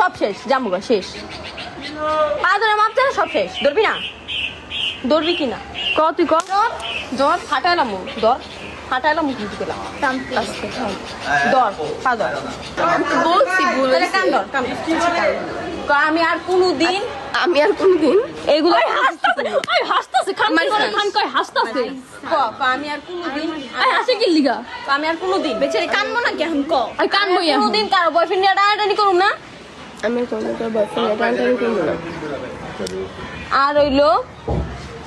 সব শেষ জামুগা শেষ পা ধরে মাপ চালা সব শেষ ধরবি না ধরবি কিনা ক তুই ক ধর ফাটাইলাম ধর ফাটাইলাম মুখ দিতে গেলাম ধর পা ধর বলছি কান ধর কান আমি আর কোনোদিন এগুলো হাসতাছে খান কয় হাসতাছে আমি আর কোনোদিন হাসে কি লিগা আমি আর কোনোদিন বেচারি কানবো না কেন ক কানবো কোনোদিন কারো বয়ফ্রেন্ড নিয়ে টানাটানি করুম না আমি কোনোদিন বয়ফ্রেন্ড নিয়ে টানাটানি করব না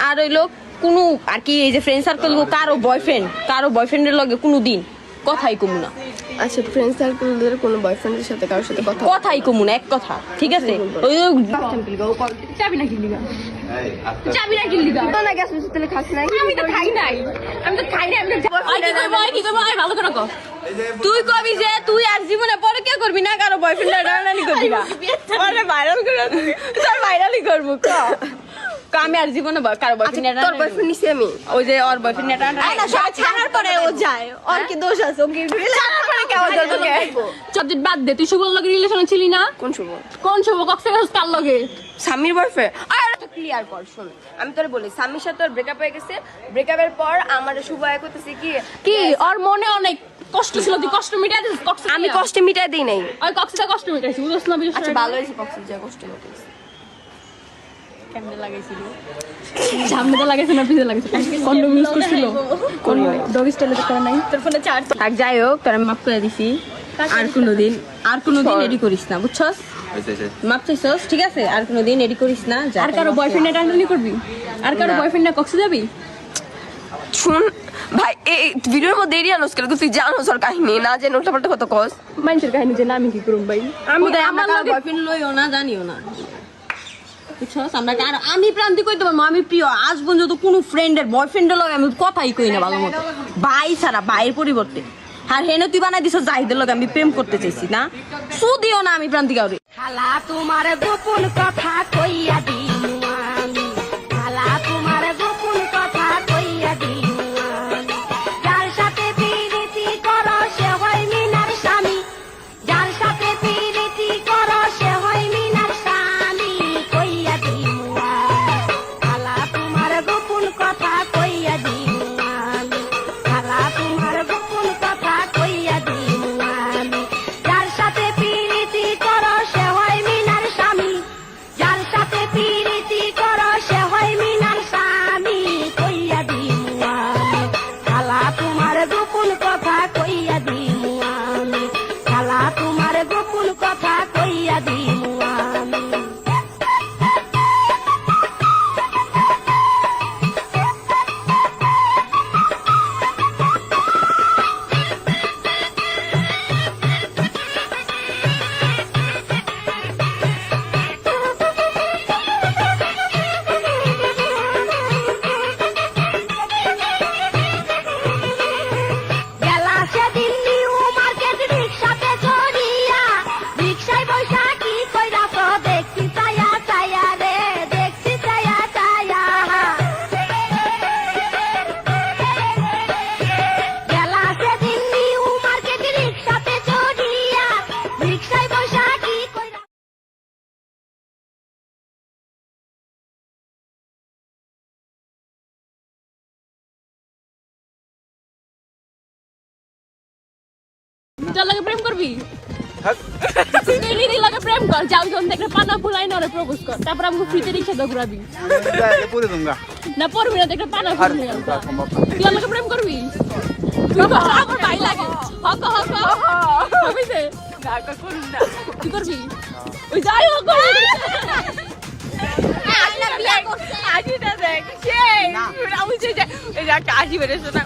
আর হইলো কোনো আর কি এই যে ফ্রেন্ড সার্কেল কারো বয়ফ্রেন্ডের লগে কোনোদিন কথাই কমু না আচ্ছা ফ্রেন্ড সার্কেলদের কোনো বয়ফ্রেন্ডের সাথে কারোর সাথে কথাই কমু না এক কথা ঠিক আছে ওই চাবি না কি লিগা তো না গ্যাস মিষ্টি তেলে খাস নাই আমি তো খাই নাই আমি তো কি করব ভালো করে কও তুই কবি যে তুই আর জীবনে পরে কি করবি না কারো বয়ফ্রেন্ড রানানি করবি না আরে ভাইরাল করে তোর ভাইরালই করব ক আমি আর জীবনে কারো বয়ফ্রেন্ড তোর বয়ফ্রেন্ড নিছি আমি ওই যে ওর বয়ফ্রেন্ড না সব ছাড়ার পরে ও যায় ওর কি দোষ আছে ও কি ছাড়ার পরে কেমন তোকে সাবজেক্ট বাদ দে তুই শুভর লগে রিলেশনে ছিলি না কোন শুভ কক্সবাজার কার লগে স্বামীর বয়ফ্রেন্ড আর তো ক্লিয়ার কর শুন আমি তোরে বলি স্বামীর সাথে তোর ব্রেকআপ হয়ে গেছে ব্রেকআপের পর আমার শুভ আয় করতেছে কি ওর মনে অনেক কষ্ট ছিল তুই কষ্ট মিটাই দিস আমি কষ্ট মিটাই দেই নাই ওই কক্সবাজার কষ্ট মিটাইছি বুঝছ না আচ্ছা ভালো হইছে কক্সবাজার কষ্ট মিটাইছি কেমনে লাগাইছিল সামনে লাগাইছে না পিছে লাগাইছে কন্ডম ইউজ করছিল কোন ডগ স্টাইলে তো করে নাই তোর ফোনে চার্জ থাক যাই হোক তোর মাফ করে দিছি আর কোনোদিন এডি করিস না বুঝছস মাপ চাইছস ঠিক আছে আর কোনোদিন এডি করিস না আর কারো বয়ফ্রেন্ড টানাটানি করবি আর কারো বয়ফ্রেন্ড কক্সে যাবি শুন ভাই এই ভিডিওর মধ্যে এরিয়া নস করে তুই জানোস ওর কাহিনী না জেনে উল্টাপাল্টা কথা কস মানুষের কাহিনী যে না আমি কি করব ভাই আমি আমার বয়ফ্রেন্ড লইও না জানিও না বুঝছস আমি প্রান্তি কইতে পারবো আমি প্রিয় আজ পর্যন্ত কোনো ফ্রেন্ডের বয়ফ্রেন্ডের লগে আমি কথাই কই না ভালো মতো ভাই ছাড়া ভাইয়ের পরিবর্তে আর হেন তুই বানাই দিছ জাহিদের লগে আমি প্রেম করতে চাইছি না সুদিও না আমি প্রান্তি কাউরে খালা তোমার গোপন কথা কইয়া দিমু আমি খালা তোমার গোপন কথা কইয়া দিমু আমি যার সাথে প্রীতি করো সে হয় মিনার স্বামী যার সাথে প্রীতি করো সে হয় মিনার স্বামী কইয়া দিমু খালা তোমার গোপন কথা কইয়া দিমু আমি খালা তোমার গোপন কথা কইয়া দিমু আমি যার সাথে প্রীতি করো সে হয় মিনার স্বামী যার সাথে প্রীতি করো সে হয় মিনার স্বামী কইয়া দিমু আমি খালা তোমার গোপন কথা কইয়া দিমু আমি খালা তোমার গোপন কথা কইয়া দিমু আমি গেলা সেদিন নিউ মার্কেট রিক্সাতে চড়িয়া রিক্সায় বৈশা কি কইরাছ দেখছি চায়া চায়া রে দেখছি চায়া চায়া গেলা সেদিন নিউ মার্কেট রিক্সাতে চড়িয়া রিক্সায় বৈশা কি কইরা যার লগে প্রেম করবি তুই লগে প্রেম কর যাও যখন দেখলে পানা ফুলাই না রে প্রপোজ কর তারপর আমাকে ফ্রিতে রিক্সা দাও ঘুরাবি না পড়বি না দেখলে পানা ফুলাই তুই লগে প্রেম করবি তুই আমার ভাই লাগে হক হক হবিছে কাকা করুন না তুই করবি ওই যাই হোক আজনা বিয়া করছে আজিটা দেখ সেই আমি যে এই যে কাশি বেরেছ না